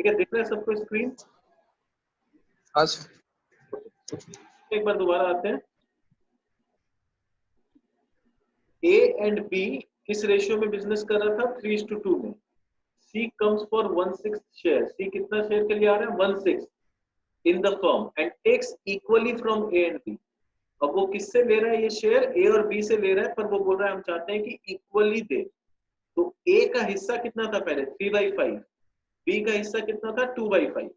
ठीक है, दिख रहा है सबको स्क्रीन? आज एक बार दोबारा आते हैं। ए एंड बी किस रेशियो में बिजनेस कर रहा था? 3:2 में। C comes for 1/6 share. C कितना शेयर के लिए आ रहा है? 1/6 in the firm and takes equally from A and B. अब वो किससे ले रहा है ये शेयर? ए और बी से ले रहा है, पर वो बोल रहा है हम चाहते हैं कि इक्वली दे। तो ए का हिस्सा कितना था पहले? 3/5। बी का हिस्सा कितना था? 2/5।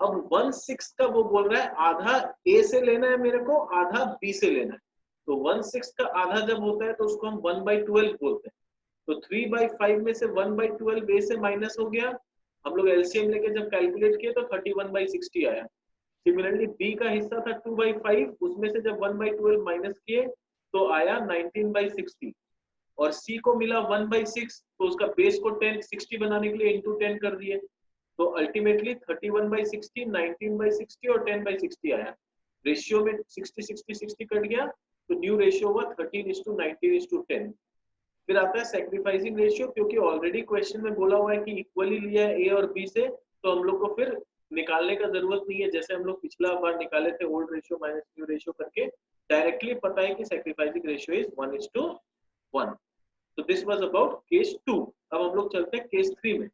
अब 1/6 का वो बोल रहा है आधा ए से लेना है मेरे को, आधा बी से लेना है। तो 1/6 का आधा जब होता है तो उसको हम 1/12 बोलते हैं। तो 3/5 में से 1/12 ए से माइनस हो गया। हम लोग एलसीएम लेके जब कैलकुलेट किए तो 31/60 आया। सिमिलरली बी का हिस्सा था 2/5, उसमें से जब 1/12 माइनस किए तो आया 19/60। और सी को मिला 1/6, तो उसका बेस को 10 60 बनाने के लिए इंटू 10 कर दिए। तो अल्टीमेटली 31/60, 19/60 और 10/60 आया। रेशियो में 60 60 60 कट गया, तो न्यू रेशियो हुआ 13:19:10। फिर आता है सैक्रिफाइसिंग रेशियो, क्योंकि ऑलरेडी क्वेश्चन में बोला हुआ है कि इक्वली लिया है ए और बी से, तो हम लोग को फिर निकालने का जरूरत नहीं है। जैसे हम लोग पिछला बार निकाले थे old ratio minus new ratio करके, डायरेक्टली पता है कि सैक्रिफाइसिंग रेशियो इज 1:1। तो दिस वाज अबाउट केस 2। अब हम लोग चलते हैं केस 3 में।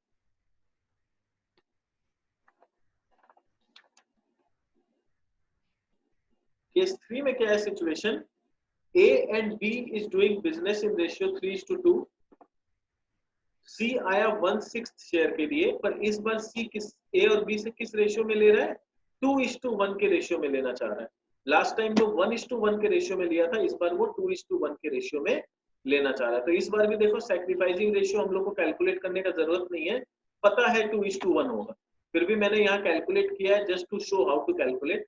केस 3 में क्या है situation? A and B is doing business in ratio 3:2. C आया 1/6 शेयर के लिए, पर इस बार C किस A और B से किस रेशियो में ले रहा है? 2:1 के रेशियो में लेना चाह रहा है। लास्ट टाइम वो 1:1 के रेशियो में लिया था, इस बार वो 2:1 के रेशियो में लेना चाह रहा है। तो इस बार भी देखो सैक्रिफाइसिंग रेशियो हम लोग को कैलकुलेट करने का जरूरत नहीं है, पता है 2:1 होगा। फिर भी मैंने यहाँ कैलकुलेट किया है just to show how to calculate.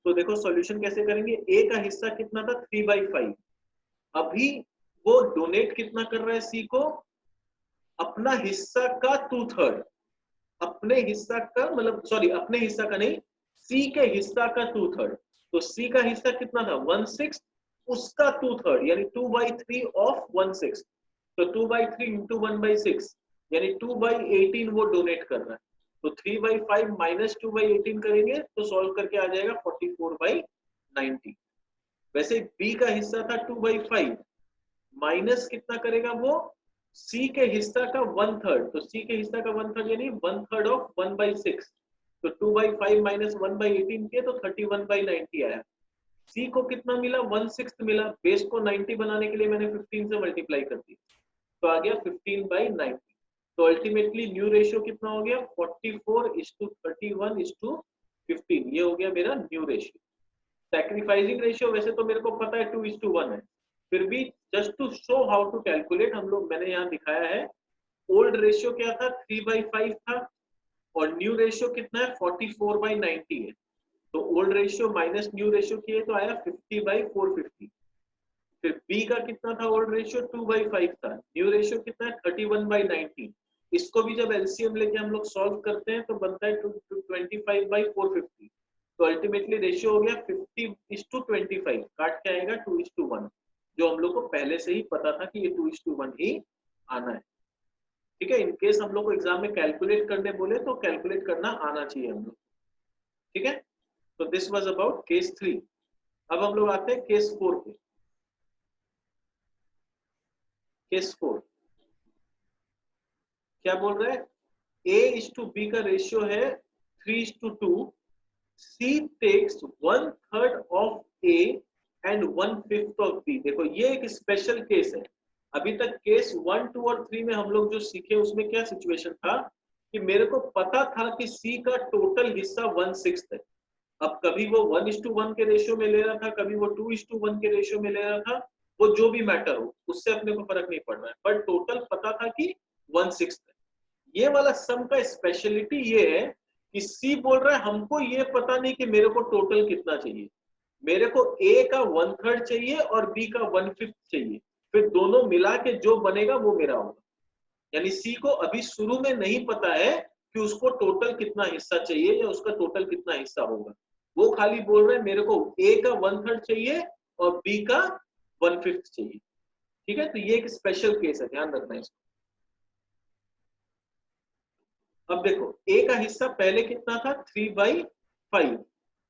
तो देखो सॉल्यूशन कैसे करेंगे? A का हिस्सा कितना था? 3/5। अभी वो डोनेट कितना कर रहा है सी को? अपना हिस्सा का 2/3। अपने हिस्सा का मतलब सॉरी अपने हिस्सा का नहीं, सी के हिस्सा का 2/3। तो सी का हिस्सा कितना था? 1/6, उसका 2/3 यानी 2/3 ऑफ 1/6। तो 2/3 इंटू 1/6 यानी 2/18 वो डोनेट कर रहा है। तो 3/5 माइनस 2/18 करेंगे तो सॉल्व करके आ जाएगा 44/90। वैसे बी का हिस्सा था 2/5, माइनस कितना करेगा वो? सी के हिस्सा का 1/3। तो सी के हिस्सा का 1/3 यानी 1/3 ऑफ 1/6। तो 2/5 माइनस 1/18 के तो 31/90 आया। सी को कितना मिला? 1/6 मिला। बेस को 90 बनाने के लिए मैंने 15 से मल्टीप्लाई कर दिया, तो आ गया 15/90। तो अल्टीमेटली न्यू रेशियो कितना हो गया? 44:31:15। ये हो गया मेरा न्यू रेशियो। सैक्रिफाइसिंग रेशियो वैसे तो मेरे को पता है 2:1 है, फिर भी just to show how to calculate हम लोग मैंने यहाँ दिखाया है। ओल्ड रेशियो क्या था? 3/5 था, और न्यू रेशियो कितना है? 44/90 है। तो old ratio minus new ratio किए तो आया 50/450। फिर बी का कितना था? ओल्ड रेशियो 2/5 था, न्यू रेशियो कितना है? 31/90। इसको भी जब एलसीएम लेके हम लोग सॉल्व करते हैं तो बनता है 25/450। तो अल्टीमेटली रेशियो हो गया 50:25। काट के आएगा 2:1, जो हम लोग को पहले से ही पता था कि ये 2:1 ही आना है। ठीक है, इनकेस हम लोग को एग्जाम में कैलकुलेट करने बोले तो कैलकुलेट करना आना चाहिए हम लोग। ठीक है, तो दिस वाज अबाउट केस 3। अब हम लोग आते हैं केस 4 पे। केस 4 क्या बोल रहा है? A:B का रेशियो है 3:2। C takes 1/3 of A and 1/5 of B। देखो ये एक स्पेशल केस है। अभी तक केस 1, 2 और 3 में हम लोग जो सीखे उसमें क्या सिचुएशन था कि मेरे को पता था कि C का टोटल हिस्सा 1/6 है। अब कभी वो 1:1 के रेशियो में ले रहा था, कभी वो 2:1 के रेशियो में ले रहा था, वो जो भी मैटर हो उससे अपने को फर्क नहीं पड़ रहा है, पर टोटल पता था कि 1/6 है। ये वाला सम का स्पेशलिटी ये है कि सी बोल रहा है हमको ये पता नहीं कि मेरे को टोटल कितना चाहिए, मेरे को ए का 1/3 चाहिए और बी का 1/5 चाहिए, फिर दोनों मिला के जो बनेगा वो मेरा होगा। यानी सी को अभी शुरू में नहीं पता है कि उसको टोटल कितना हिस्सा चाहिए या उसका टोटल कितना हिस्सा होगा। वो खाली बोल रहे हैं मेरे को ए का 1/3 चाहिए और बी का 1/5 चाहिए। ठीक है, तो ये एक स्पेशल केस है, ध्यान रखना इसको। अब देखो ए का हिस्सा पहले कितना था 3/5,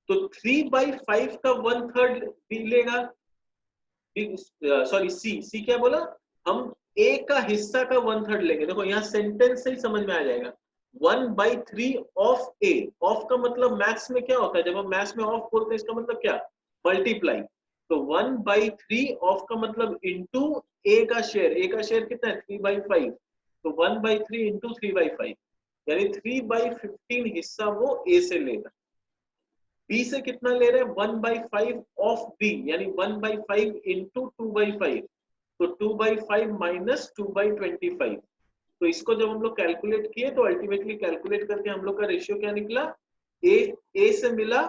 तो 3/5 का 1/3 बी लेगा, सॉरी सी क्या बोला, हम ए का हिस्सा का 1/3 लेंगे। देखो यहाँ सेंटेंस से ही समझ में आ जाएगा, 1/3 ऑफ ए, ऑफ का मतलब मैथ्स में क्या होता है, जब हम मैथ्स में ऑफ बोलते हैं इसका मतलब क्या, मल्टीप्लाई। तो 1/3 ऑफ का मतलब इंटू ए का शेयर कितना है 3/5, तो 1/3 इंटू 3/5, यानी 3/15 हिस्सा वो ए से लेगा। बी से कितना ले रहे हैं 1/5 ऑफ बी, यानी 1/5 इंटू 2/5, तो 2/5 माइनस 2/25। तो इसको जब हम लोग कैलकुलेट किए तो अल्टीमेटली कैलकुलेट करके हम लोग का रेशियो क्या निकला, ए से मिला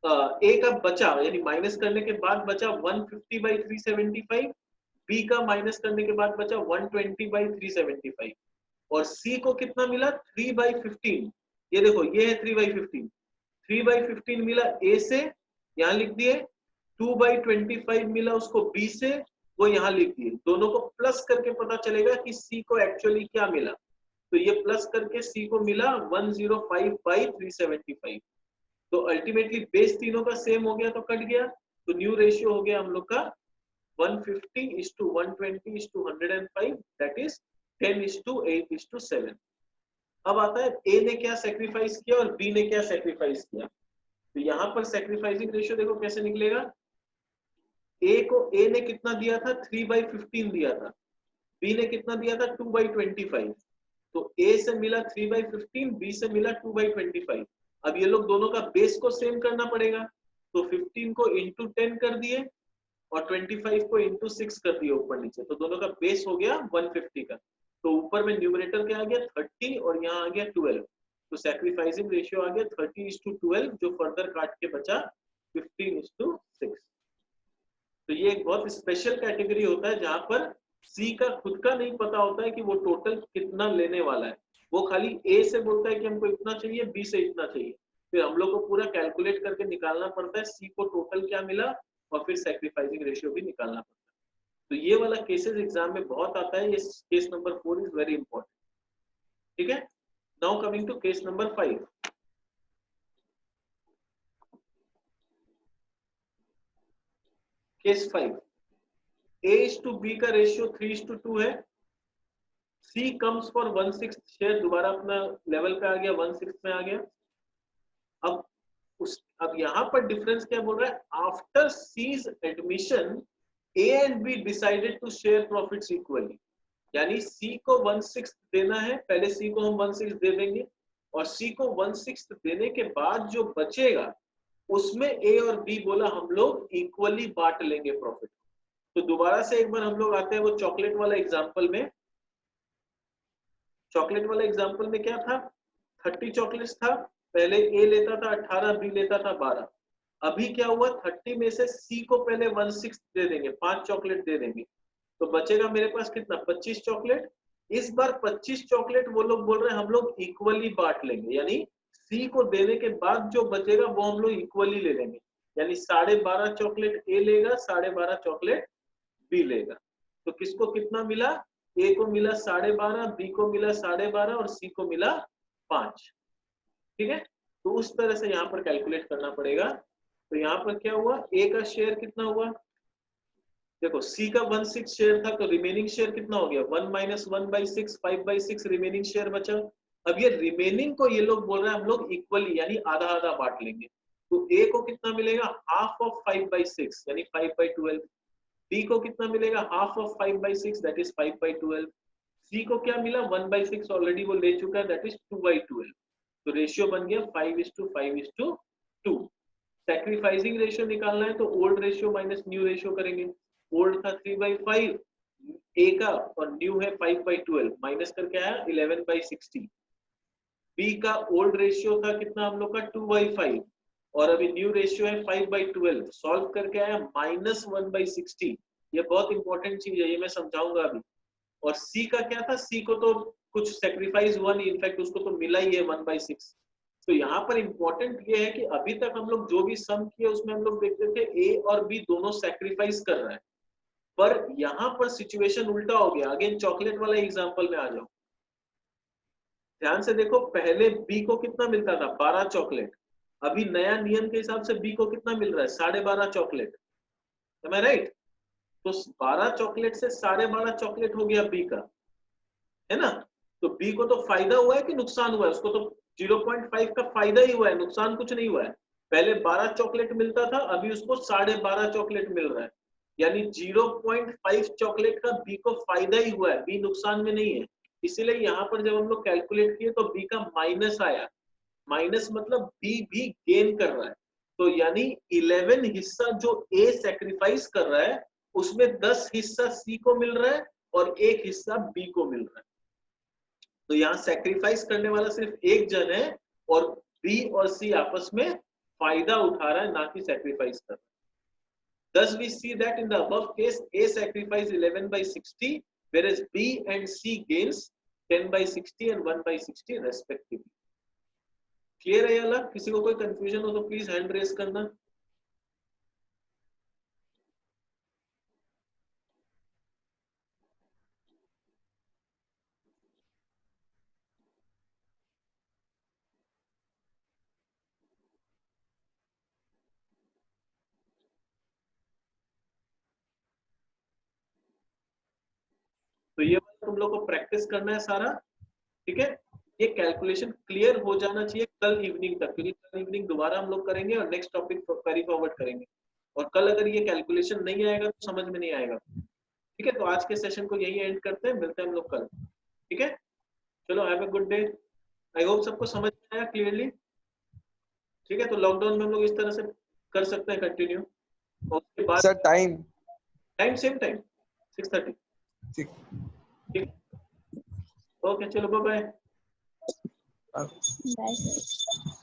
ए का बचा यानी माइनस करने के बाद बचा 150/375, बी का माइनस करने के बाद बचा 120/375, और सी को कितना मिला 3/15। ये देखो ये है 3/15, 3/15 मिला ए से, यहां लिख दिए, 2/25 मिला उसको बी से, वो यहां लिख दिए। दोनों को प्लस करके पता चलेगा कि सी को एक्चुअली क्या मिला, तो ये प्लस करके सी को मिला 105/375। तो अल्टीमेटली बेस तीनों का सेम हो गया तो कट गया, तो न्यू रेशियो हो गया हम लोग का 150:120:105, दैट इज 10:8:7। अब आता है ए ने क्या सेक्रीफाइस किया और बी ने क्या सेक्रीफाइस किया। तो यहां पर सेक्रीफाइसिंग रेशियो देखो कैसे निकलेगा, ए ने कितना दिया था 3/15 दिया था, बी ने कितना दिया था 2/25, तो ए से मिला 3/15, बी से मिला 2/25। अब ये लोग दोनों का बेस को सेम करना पड़ेगा, तो 15 को इंटू 10 कर दिए और 25 को इंटू 6 कर दिए ऊपर नीचे, तो दोनों का बेस हो गया 150 का। तो ऊपर में न्यूमरेटर क्या आ गया 30 और यहाँ आ गया 12, तो सैक्रिफाइसिंग रेशियो आ गया 30:12, जो फर्दर काट के बचा 15:6। तो ये एक बहुत स्पेशल कैटेगरी होता है जहां पर सी का खुद का नहीं पता होता है कि वो टोटल कितना लेने वाला है, वो खाली ए से बोलता है कि हमको इतना चाहिए, बी से इतना चाहिए, फिर हम लोग को पूरा कैलकुलेट करके निकालना पड़ता है सी को टोटल क्या मिला, और फिर सैक्रिफाइसिंग रेशियो भी निकालना पड़ता है। तो ये वाला केसेस एग्जाम में बहुत आता है, ये case number 4 is very important. ठीक है, now coming to case number 5। Case 5, A:B का रेशियो 3:2 है, C कम्स फॉर 1/6 शेयर, दोबारा अपना लेवल पे आ गया 1/6 में आ गया। अब यहां पर डिफरेंस क्या बोल रहा है, after C's admission A and B decided to share profits equally, यानी C को 1/6 देना है, पहले C को हम 1/6 दे देंगे, और C को 1/6 देने के बाद जो बचेगा उसमें A और B बोला हम लोग इक्वली बांट लेंगे प्रॉफिट। तो दोबारा से एक बार हम लोग आते हैं वो चॉकलेट वाला एग्जांपल में। चॉकलेट वाला एग्जांपल में क्या था, 30 चॉकलेट्स था, पहले ए लेता था 18, बी लेता था 12। अभी क्या हुआ 30 में से सी को पहले 1/6 दे देंगे, 5 चॉकलेट दे देंगे, तो बचेगा मेरे पास कितना 25 चॉकलेट। इस बार 25 चॉकलेट वो लोग बोल रहे हैं हम लोग इक्वली बांट लेंगे, यानी सी को देने के बाद जो बचेगा वो हम लोग इक्वली ले लेंगे, यानी 12.5 चॉकलेट ए लेगा, 12.5 चॉकलेट बी लेगा। तो किसको कितना मिला, ए को मिला 12.5, बी को मिला 12.5 और सी को मिला 5। ठीक है, तो उस तरह से यहाँ पर कैलकुलेट करना पड़ेगा। तो यहाँ पर क्या हुआ, ए का शेयर कितना हुआ, देखो सी का 1/6 शेयर था, तो रिमेनिंग शेयर कितना हो गया 1 - 1/6, 5/6 रिमेनिंग शेयर बचा। अब ये रिमेनिंग को ये लोग बोल रहे हैं हम लोग इक्वली यानी आधा आधा बांट लेंगे, तो ए को कितना मिलेगा हाफ ऑफ 5/6 यानी 5/12, बी को कितना मिलेगा हाफ ऑफ 5/6 दैट इज 5/12, सी को क्या मिला 1/6 ऑलरेडी वो ले चुका है दैट इज 2/12। तो रेशियो बन गया 5:5:2। सैक्रिफाइसिंग रेशियो निकालना है तो old ratio minus new ratio करेंगे। ओल्ड था 3/5 ए का और न्यू है 5/12, माइनस करके आया 11/60। बी का ओल्ड रेशियो था कितना हम लोग का 2/5 और अभी न्यू रेशियो है 5/12, सॉल्व करके आया -1/60। ये बहुत इंपॉर्टेंट चीज है, ये मैं समझाऊंगा अभी। और सी का क्या था, सी को तो कुछ सेक्रीफाइस हुआ नहीं, इनफैक्ट उसको तो मिला ही है 1/6। तो यहाँ पर इंपॉर्टेंट ये है कि अभी तक हम लोग जो भी सम किए उसमें हम लोग देखते थे ए और बी दोनों सेक्रीफाइस कर रहे हैं, पर यहाँ पर सिचुएशन उल्टा हो गया। अगेन चॉकलेट वाला एग्जांपल में आ जाओ, ध्यान से देखो, पहले बी को कितना मिलता था, 12 चॉकलेट। अभी नया नियम के हिसाब से बी को कितना मिल रहा है, 12.5 चॉकलेट। Am I right? तो 12 चॉकलेट से 12.5 चॉकलेट हो गया बी का, है ना। तो बी को तो फायदा हुआ है कि नुकसान हुआ है, उसको तो 0.5 का फायदा ही हुआ है, नुकसान कुछ नहीं हुआ है। पहले 12 चॉकलेट मिलता था, अभी उसको 12.5 चॉकलेट मिल रहा है, यानी 0.5 चॉकलेट का बी को फायदा ही हुआ है, बी नुकसान में नहीं है। इसीलिए यहाँ पर जब हम लोग कैलकुलेट किए तो बी का माइनस आया। माइनस मतलब बी भी गेन कर रहा है। तो यानी 11 हिस्सा जो ए सेक्रीफाइस कर रहा है, उसमें 10 हिस्सा सी को मिल रहा है और 1 हिस्सा बी को मिल रहा है। तो यहाँ सेक्रीफाइस करने वाला सिर्फ एक जन है और बी और सी आपस में फायदा उठा रहा है, ना कि सेक्रीफाइस कर रहा है। Thus we see that in the above case A sacrificed 11/60 whereas B and C gains 10/60 and 1/60 respectively. Clear है ये अलग? किसी को कोई कंफ्यूजन हो तो प्लीज हैंड रेज करना। तो ये तुम लोग को प्रैक्टिस करना है सारा, ठीक है। ये कैलकुलेशन क्लियर हो जाना चाहिए कल इवनिंग तक, क्योंकि कल इवनिंग दोबारा हम लोग करेंगे और नेक्स्ट टॉपिक कैरी फॉरवर्ड करेंगे। और कल अगर ये कैलकुलेशन नहीं आएगा तो समझ में नहीं आएगा, ठीक है। तो आज के सेशन को यही एंड करते हैं, मिलते हैं हम लोग कल, ठीक है। चलो, have a good day. I hope सबको समझ में आया क्लियरली, ठीक है। तो लॉकडाउन में हम लोग इस तरह से कर सकते हैं कंटिन्यू, और उसके बाद सर टाइम सेम टाइम 6:30, ठीक। ओके, चलो बाय बाय। बाय।